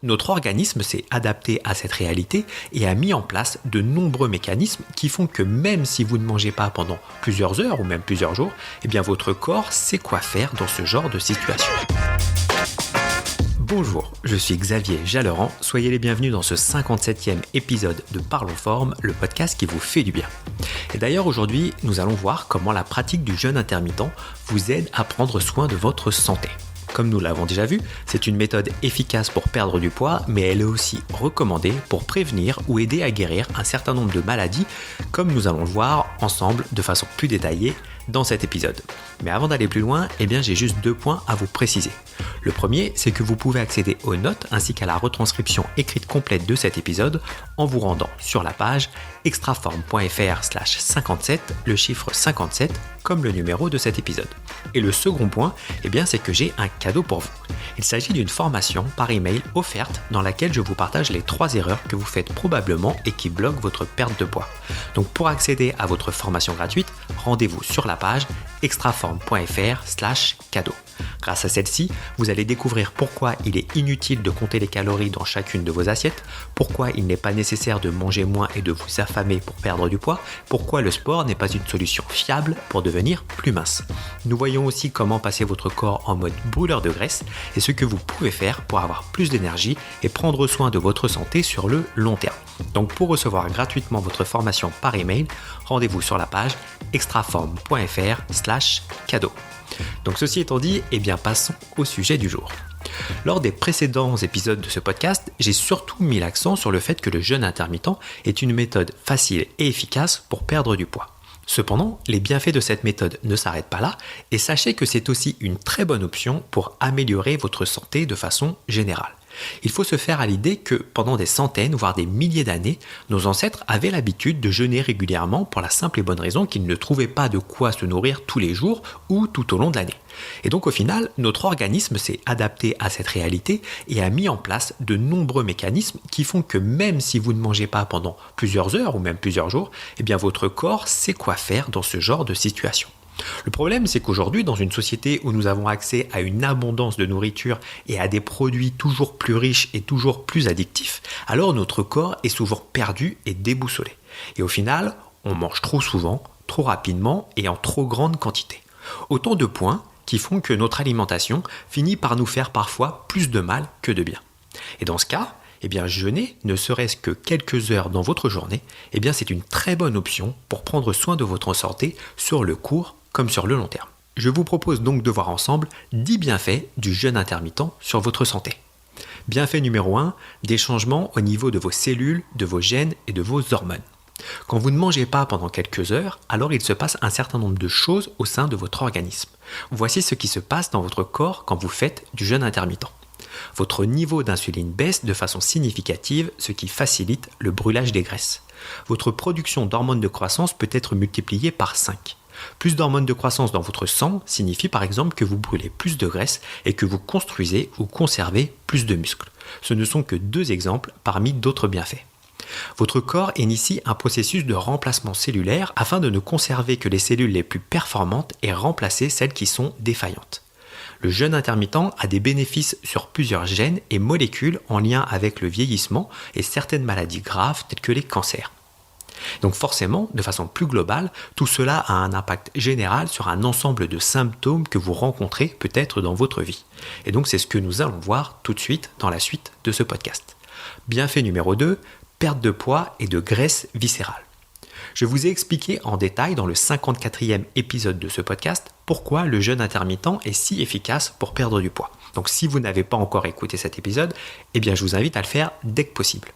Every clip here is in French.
Notre organisme s'est adapté à cette réalité et a mis en place de nombreux mécanismes qui font que même si vous ne mangez pas pendant plusieurs heures ou même plusieurs jours, eh bien votre corps sait quoi faire dans ce genre de situation. Bonjour, je suis Xavier Jalleran, soyez les bienvenus dans ce 57e épisode de Parlons Forme, le podcast qui vous fait du bien. Et d'ailleurs aujourd'hui, nous allons voir comment la pratique du jeûne intermittent vous aide à prendre soin de votre santé. Comme nous l'avons déjà vu, c'est une méthode efficace pour perdre du poids, mais elle est aussi recommandée pour prévenir ou aider à guérir un certain nombre de maladies, comme nous allons le voir ensemble de façon plus détaillée dans cet épisode. Mais avant d'aller plus loin, j'ai juste 2 points à vous préciser. Le premier, c'est que vous pouvez accéder aux notes ainsi qu'à la retranscription écrite complète de cet épisode en vous rendant sur la page extraforme.fr/57, le chiffre 57 comme le numéro de cet épisode. Et le second point, c'est que j'ai un cadeau pour vous. Il s'agit d'une formation par email offerte dans laquelle je vous partage les 3 erreurs que vous faites probablement et qui bloquent votre perte de poids. Donc pour accéder à votre formation gratuite, rendez-vous sur la page extraforme.fr/cadeau. Grâce à celle-ci, vous allez découvrir pourquoi il est inutile de compter les calories dans chacune de vos assiettes, pourquoi il n'est pas nécessaire de manger moins et de vous affamer pour perdre du poids, pourquoi le sport n'est pas une solution fiable pour devenir plus mince. Nous voyons aussi comment passer votre corps en mode brûleur de graisse et ce que vous pouvez faire pour avoir plus d'énergie et prendre soin de votre santé sur le long terme. Donc pour recevoir gratuitement votre formation par email, rendez-vous sur la page extraforme.fr/cadeau. Donc ceci étant dit, passons au sujet du jour. Lors des précédents épisodes de ce podcast, j'ai surtout mis l'accent sur le fait que le jeûne intermittent est une méthode facile et efficace pour perdre du poids. Cependant, les bienfaits de cette méthode ne s'arrêtent pas là et sachez que c'est aussi une très bonne option pour améliorer votre santé de façon générale. Il faut se faire à l'idée que pendant des centaines, voire des milliers d'années, nos ancêtres avaient l'habitude de jeûner régulièrement pour la simple et bonne raison qu'ils ne trouvaient pas de quoi se nourrir tous les jours ou tout au long de l'année. Et donc au final, notre organisme s'est adapté à cette réalité et a mis en place de nombreux mécanismes qui font que même si vous ne mangez pas pendant plusieurs heures ou même plusieurs jours, votre corps sait quoi faire dans ce genre de situation. Le problème, c'est qu'aujourd'hui, dans une société où nous avons accès à une abondance de nourriture et à des produits toujours plus riches et toujours plus addictifs, alors notre corps est souvent perdu et déboussolé. Et au final, on mange trop souvent, trop rapidement et en trop grande quantité. Autant de points qui font que notre alimentation finit par nous faire parfois plus de mal que de bien. Et dans ce cas, jeûner, ne serait-ce que quelques heures dans votre journée, c'est une très bonne option pour prendre soin de votre santé sur le court comme sur le long terme. Je vous propose donc de voir ensemble 10 bienfaits du jeûne intermittent sur votre santé. Bienfait numéro 1, des changements au niveau de vos cellules, de vos gènes et de vos hormones. Quand vous ne mangez pas pendant quelques heures, alors il se passe un certain nombre de choses au sein de votre organisme. Voici ce qui se passe dans votre corps quand vous faites du jeûne intermittent. Votre niveau d'insuline baisse de façon significative, ce qui facilite le brûlage des graisses. Votre production d'hormones de croissance peut être multipliée par 5. Plus d'hormones de croissance dans votre sang signifie par exemple que vous brûlez plus de graisse et que vous construisez ou conservez plus de muscles. Ce ne sont que 2 exemples parmi d'autres bienfaits. Votre corps initie un processus de remplacement cellulaire afin de ne conserver que les cellules les plus performantes et remplacer celles qui sont défaillantes. Le jeûne intermittent a des bénéfices sur plusieurs gènes et molécules en lien avec le vieillissement et certaines maladies graves telles que les cancers. Donc forcément, de façon plus globale, tout cela a un impact général sur un ensemble de symptômes que vous rencontrez peut-être dans votre vie. Et donc c'est ce que nous allons voir tout de suite dans la suite de ce podcast. Bienfait numéro 2, perte de poids et de graisse viscérale. Je vous ai expliqué en détail dans le 54e épisode de ce podcast pourquoi le jeûne intermittent est si efficace pour perdre du poids. Donc si vous n'avez pas encore écouté cet épisode, je vous invite à le faire dès que possible.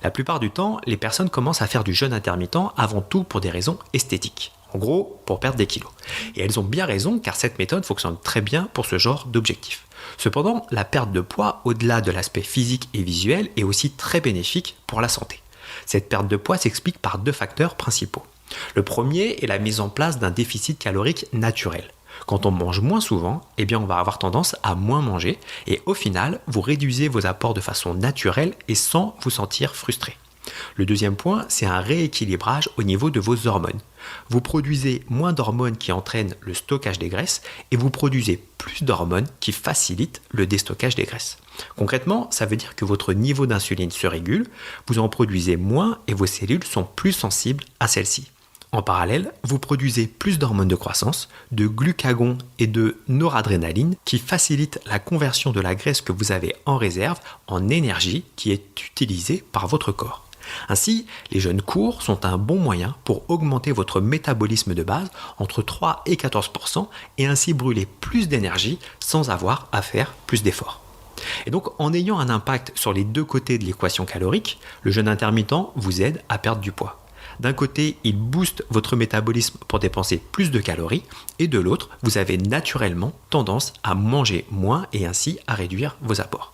La plupart du temps, les personnes commencent à faire du jeûne intermittent avant tout pour des raisons esthétiques. En gros, pour perdre des kilos. Et elles ont bien raison car cette méthode fonctionne très bien pour ce genre d'objectif. Cependant, la perte de poids, au-delà de l'aspect physique et visuel, est aussi très bénéfique pour la santé. Cette perte de poids s'explique par 2 facteurs principaux. Le premier est la mise en place d'un déficit calorique naturel. Quand on mange moins souvent, on va avoir tendance à moins manger et au final, vous réduisez vos apports de façon naturelle et sans vous sentir frustré. Le deuxième point, c'est un rééquilibrage au niveau de vos hormones. Vous produisez moins d'hormones qui entraînent le stockage des graisses et vous produisez plus d'hormones qui facilitent le déstockage des graisses. Concrètement, ça veut dire que votre niveau d'insuline se régule, vous en produisez moins et vos cellules sont plus sensibles à celle-ci. En parallèle, vous produisez plus d'hormones de croissance, de glucagon et de noradrénaline qui facilitent la conversion de la graisse que vous avez en réserve en énergie qui est utilisée par votre corps. Ainsi, les jeûnes courts sont un bon moyen pour augmenter votre métabolisme de base entre 3 et 14% et ainsi brûler plus d'énergie sans avoir à faire plus d'efforts. Et donc, en ayant un impact sur les deux côtés de l'équation calorique, le jeûne intermittent vous aide à perdre du poids. D'un côté, il booste votre métabolisme pour dépenser plus de calories, et de l'autre, vous avez naturellement tendance à manger moins et ainsi à réduire vos apports.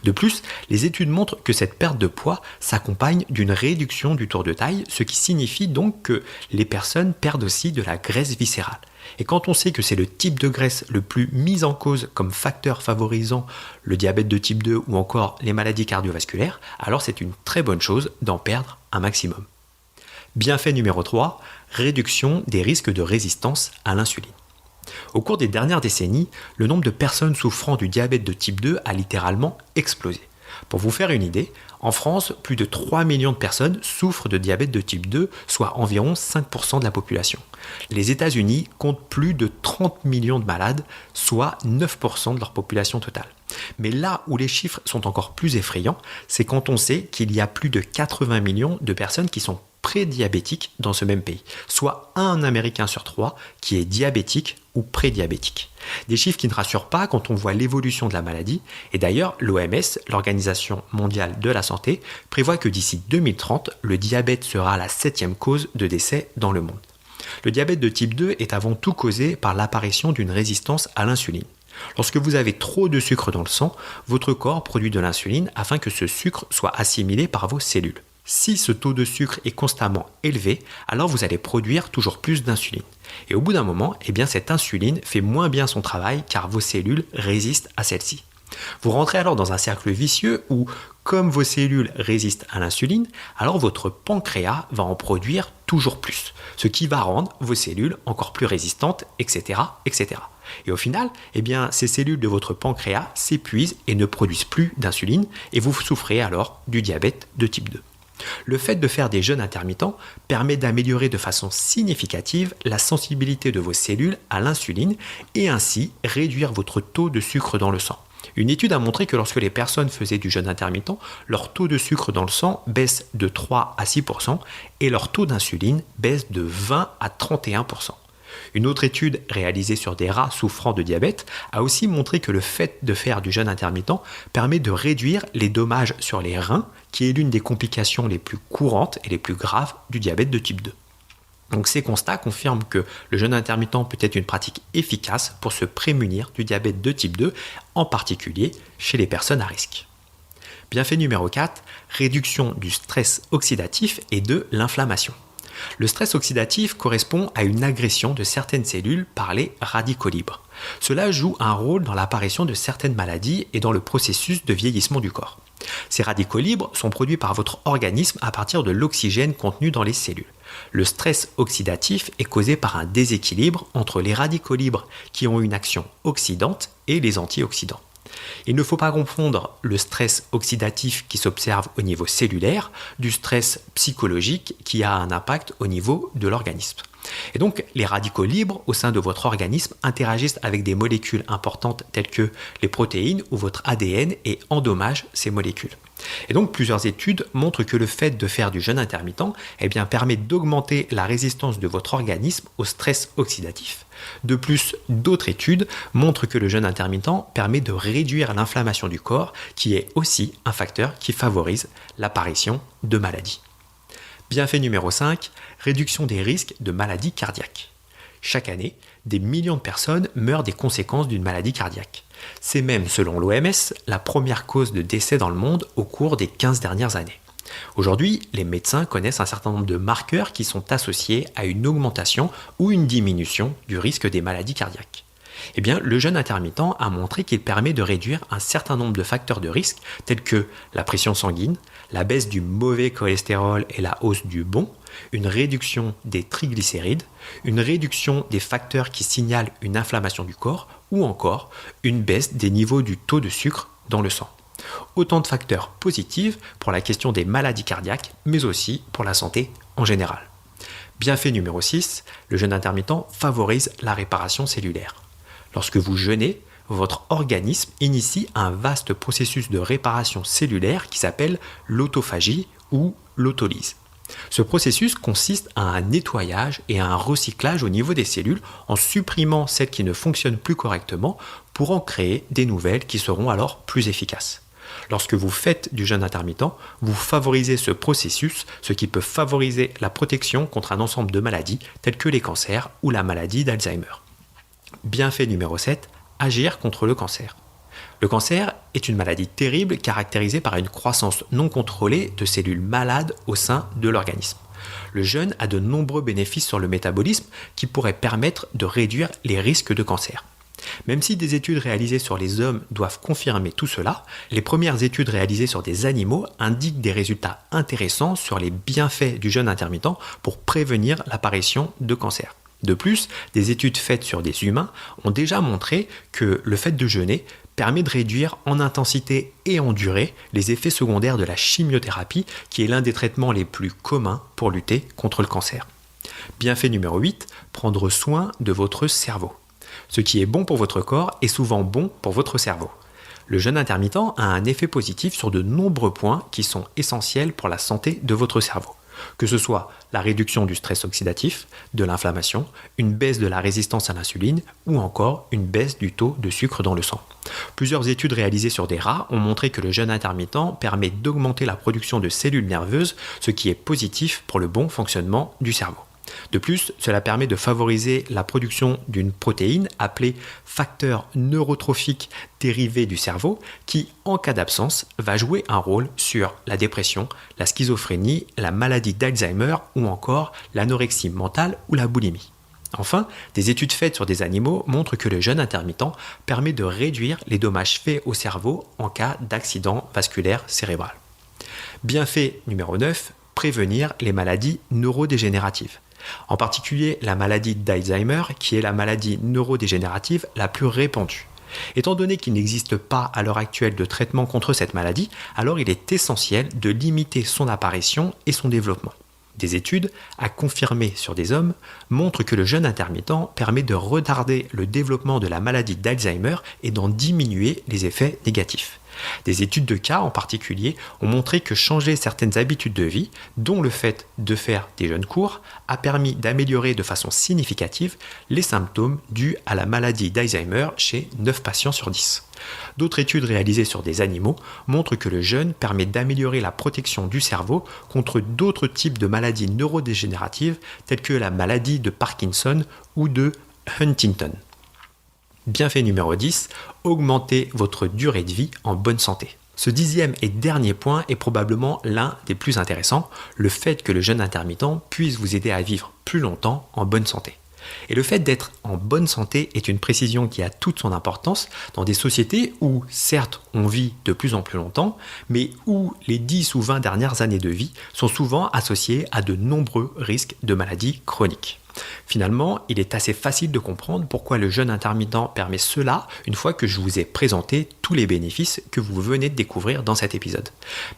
De plus, les études montrent que cette perte de poids s'accompagne d'une réduction du tour de taille, ce qui signifie donc que les personnes perdent aussi de la graisse viscérale. Et quand on sait que c'est le type de graisse le plus mis en cause comme facteur favorisant le diabète de type 2 ou encore les maladies cardiovasculaires, alors c'est une très bonne chose d'en perdre un maximum. Bienfait numéro 3, réduction des risques de résistance à l'insuline. Au cours des dernières décennies, le nombre de personnes souffrant du diabète de type 2 a littéralement explosé. Pour vous faire une idée, en France, plus de 3 millions de personnes souffrent de diabète de type 2, soit environ 5% de la population. Les États-Unis comptent plus de 30 millions de malades, soit 9% de leur population totale. Mais là où les chiffres sont encore plus effrayants, c'est quand on sait qu'il y a plus de 80 millions de personnes qui sont prédiabétiques dans ce même pays, soit un Américain sur 3 qui est diabétique ou prédiabétique. Des chiffres qui ne rassurent pas quand on voit l'évolution de la maladie, et d'ailleurs l'OMS, l'Organisation mondiale de la santé, prévoit que d'ici 2030, le diabète sera la 7e cause de décès dans le monde. Le diabète de type 2 est avant tout causé par l'apparition d'une résistance à l'insuline. Lorsque vous avez trop de sucre dans le sang, votre corps produit de l'insuline afin que ce sucre soit assimilé par vos cellules. Si ce taux de sucre est constamment élevé, alors vous allez produire toujours plus d'insuline. Et au bout d'un moment, cette insuline fait moins bien son travail car vos cellules résistent à celle-ci. Vous rentrez alors dans un cercle vicieux où, comme vos cellules résistent à l'insuline, alors votre pancréas va en produire toujours plus, ce qui va rendre vos cellules encore plus résistantes, etc. etc. Et au final, ces cellules de votre pancréas s'épuisent et ne produisent plus d'insuline et vous souffrez alors du diabète de type 2. Le fait de faire des jeûnes intermittents permet d'améliorer de façon significative la sensibilité de vos cellules à l'insuline et ainsi réduire votre taux de sucre dans le sang. Une étude a montré que lorsque les personnes faisaient du jeûne intermittent, leur taux de sucre dans le sang baisse de 3 à 6% et leur taux d'insuline baisse de 20 à 31%. Une autre étude réalisée sur des rats souffrant de diabète a aussi montré que le fait de faire du jeûne intermittent permet de réduire les dommages sur les reins, qui est l'une des complications les plus courantes et les plus graves du diabète de type 2. Donc ces constats confirment que le jeûne intermittent peut être une pratique efficace pour se prémunir du diabète de type 2, en particulier chez les personnes à risque. Bienfait numéro 4, réduction du stress oxydatif et de l'inflammation. Le stress oxydatif correspond à une agression de certaines cellules par les radicaux libres. Cela joue un rôle dans l'apparition de certaines maladies et dans le processus de vieillissement du corps. Ces radicaux libres sont produits par votre organisme à partir de l'oxygène contenu dans les cellules. Le stress oxydatif est causé par un déséquilibre entre les radicaux libres qui ont une action oxydante et les antioxydants. Il ne faut pas confondre le stress oxydatif qui s'observe au niveau cellulaire du stress psychologique qui a un impact au niveau de l'organisme. Et donc, les radicaux libres au sein de votre organisme interagissent avec des molécules importantes telles que les protéines ou votre ADN et endommagent ces molécules. Et donc, plusieurs études montrent que le fait de faire du jeûne intermittent permet d'augmenter la résistance de votre organisme au stress oxydatif. De plus, d'autres études montrent que le jeûne intermittent permet de réduire l'inflammation du corps, qui est aussi un facteur qui favorise l'apparition de maladies. Bienfait numéro 5, réduction des risques de maladies cardiaques. Chaque année, des millions de personnes meurent des conséquences d'une maladie cardiaque. C'est même, selon l'OMS, la première cause de décès dans le monde au cours des 15 dernières années. Aujourd'hui, les médecins connaissent un certain nombre de marqueurs qui sont associés à une augmentation ou une diminution du risque des maladies cardiaques. Le jeûne intermittent a montré qu'il permet de réduire un certain nombre de facteurs de risque tels que la pression sanguine, la baisse du mauvais cholestérol et la hausse du bon, une réduction des triglycérides, une réduction des facteurs qui signalent une inflammation du corps ou encore une baisse des niveaux du taux de sucre dans le sang. Autant de facteurs positifs pour la question des maladies cardiaques, mais aussi pour la santé en général. Bienfait numéro 6, le jeûne intermittent favorise la réparation cellulaire. Lorsque vous jeûnez, votre organisme initie un vaste processus de réparation cellulaire qui s'appelle l'autophagie ou l'autolyse. Ce processus consiste à un nettoyage et à un recyclage au niveau des cellules en supprimant celles qui ne fonctionnent plus correctement pour en créer des nouvelles qui seront alors plus efficaces. Lorsque vous faites du jeûne intermittent, vous favorisez ce processus, ce qui peut favoriser la protection contre un ensemble de maladies telles que les cancers ou la maladie d'Alzheimer. Bienfait numéro 7, agir contre le cancer. Le cancer est une maladie terrible caractérisée par une croissance non contrôlée de cellules malades au sein de l'organisme. Le jeûne a de nombreux bénéfices sur le métabolisme qui pourraient permettre de réduire les risques de cancer. Même si des études réalisées sur les hommes doivent confirmer tout cela, les premières études réalisées sur des animaux indiquent des résultats intéressants sur les bienfaits du jeûne intermittent pour prévenir l'apparition de cancer. De plus, des études faites sur des humains ont déjà montré que le fait de jeûner permet de réduire en intensité et en durée les effets secondaires de la chimiothérapie, qui est l'un des traitements les plus communs pour lutter contre le cancer. Bienfait numéro 8, prendre soin de votre cerveau. Ce qui est bon pour votre corps est souvent bon pour votre cerveau. Le jeûne intermittent a un effet positif sur de nombreux points qui sont essentiels pour la santé de votre cerveau. Que ce soit la réduction du stress oxydatif, de l'inflammation, une baisse de la résistance à l'insuline ou encore une baisse du taux de sucre dans le sang. Plusieurs études réalisées sur des rats ont montré que le jeûne intermittent permet d'augmenter la production de cellules nerveuses, ce qui est positif pour le bon fonctionnement du cerveau. De plus, cela permet de favoriser la production d'une protéine appelée facteur neurotrophique dérivé du cerveau qui, en cas d'absence, va jouer un rôle sur la dépression, la schizophrénie, la maladie d'Alzheimer ou encore l'anorexie mentale ou la boulimie. Enfin, des études faites sur des animaux montrent que le jeûne intermittent permet de réduire les dommages faits au cerveau en cas d'accident vasculaire cérébral. Bienfait numéro 9, prévenir les maladies neurodégénératives. En particulier la maladie d'Alzheimer, qui est la maladie neurodégénérative la plus répandue. Étant donné qu'il n'existe pas à l'heure actuelle de traitement contre cette maladie, alors il est essentiel de limiter son apparition et son développement. Des études, à confirmer sur des hommes, montrent que le jeûne intermittent permet de retarder le développement de la maladie d'Alzheimer et d'en diminuer les effets négatifs. Des études de cas en particulier ont montré que changer certaines habitudes de vie, dont le fait de faire des jeûnes courts, a permis d'améliorer de façon significative les symptômes dus à la maladie d'Alzheimer chez 9 patients sur 10. D'autres études réalisées sur des animaux montrent que le jeûne permet d'améliorer la protection du cerveau contre d'autres types de maladies neurodégénératives telles que la maladie de Parkinson ou de Huntington. Bienfait numéro 10, augmenter votre durée de vie en bonne santé. Ce 10e et dernier point est probablement l'un des plus intéressants, le fait que le jeûne intermittent puisse vous aider à vivre plus longtemps en bonne santé. Et le fait d'être en bonne santé est une précision qui a toute son importance dans des sociétés où, certes, on vit de plus en plus longtemps, mais où les 10 ou 20 dernières années de vie sont souvent associées à de nombreux risques de maladies chroniques. Finalement, il est assez facile de comprendre pourquoi le jeûne intermittent permet cela une fois que je vous ai présenté tous les bénéfices que vous venez de découvrir dans cet épisode.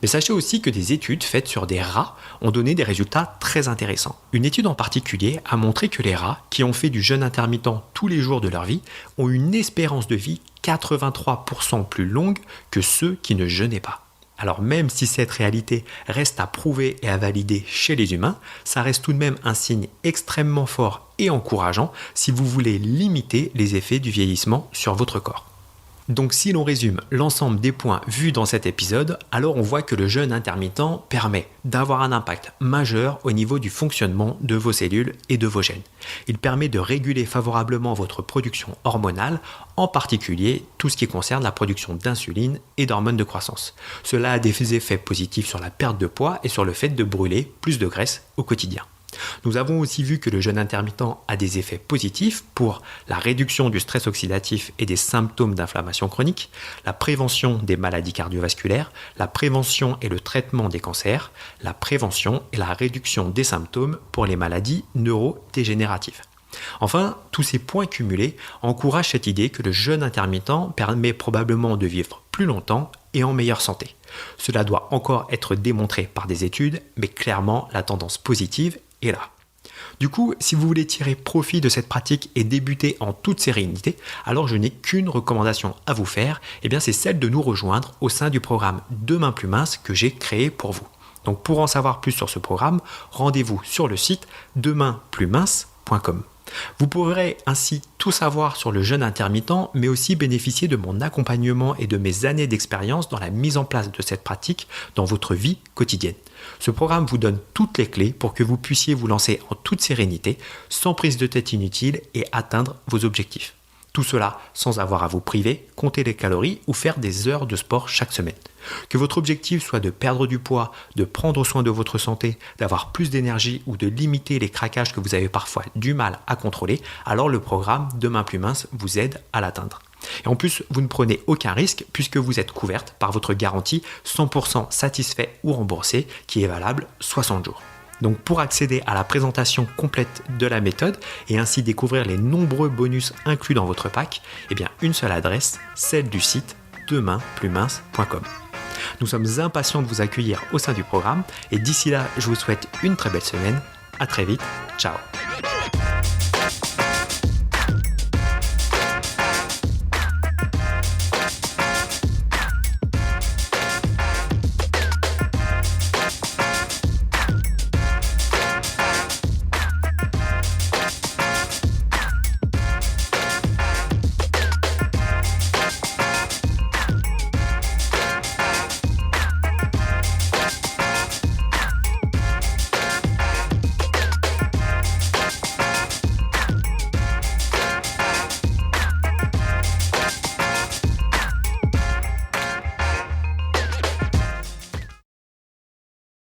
Mais sachez aussi que des études faites sur des rats ont donné des résultats très intéressants. Une étude en particulier a montré que les rats qui ont fait du jeûne intermittent tous les jours de leur vie ont une espérance de vie 83% plus longue que ceux qui ne jeûnaient pas. Alors même si cette réalité reste à prouver et à valider chez les humains, ça reste tout de même un signe extrêmement fort et encourageant si vous voulez limiter les effets du vieillissement sur votre corps. Donc si l'on résume l'ensemble des points vus dans cet épisode, alors on voit que le jeûne intermittent permet d'avoir un impact majeur au niveau du fonctionnement de vos cellules et de vos gènes. Il permet de réguler favorablement votre production hormonale, en particulier tout ce qui concerne la production d'insuline et d'hormones de croissance. Cela a des effets positifs sur la perte de poids et sur le fait de brûler plus de graisse au quotidien. Nous avons aussi vu que le jeûne intermittent a des effets positifs pour la réduction du stress oxydatif et des symptômes d'inflammation chronique, la prévention des maladies cardiovasculaires, la prévention et le traitement des cancers, la prévention et la réduction des symptômes pour les maladies neurodégénératives. Enfin, tous ces points cumulés encouragent cette idée que le jeûne intermittent permet probablement de vivre plus longtemps et en meilleure santé. Cela doit encore être démontré par des études, mais clairement la tendance positive est là. Du coup, si vous voulez tirer profit de cette pratique et débuter en toute sérénité, alors je n'ai qu'une recommandation à vous faire, c'est celle de nous rejoindre au sein du programme Demain plus mince que j'ai créé pour vous. Donc pour en savoir plus sur ce programme, rendez-vous sur le site demainplusmince.com. Vous pourrez ainsi tout savoir sur le jeûne intermittent, mais aussi bénéficier de mon accompagnement et de mes années d'expérience dans la mise en place de cette pratique dans votre vie quotidienne. Ce programme vous donne toutes les clés pour que vous puissiez vous lancer en toute sérénité, sans prise de tête inutile et atteindre vos objectifs. Tout cela sans avoir à vous priver, compter les calories ou faire des heures de sport chaque semaine. Que votre objectif soit de perdre du poids, de prendre soin de votre santé, d'avoir plus d'énergie ou de limiter les craquages que vous avez parfois du mal à contrôler, alors le programme Demain plus mince vous aide à l'atteindre. Et en plus, vous ne prenez aucun risque puisque vous êtes couverte par votre garantie 100% satisfait ou remboursé qui est valable 60 jours. Donc pour accéder à la présentation complète de la méthode et ainsi découvrir les nombreux bonus inclus dans votre pack, une seule adresse, celle du site demainplusmince.com. Nous sommes impatients de vous accueillir au sein du programme et d'ici là, je vous souhaite une très belle semaine. À très vite. Ciao.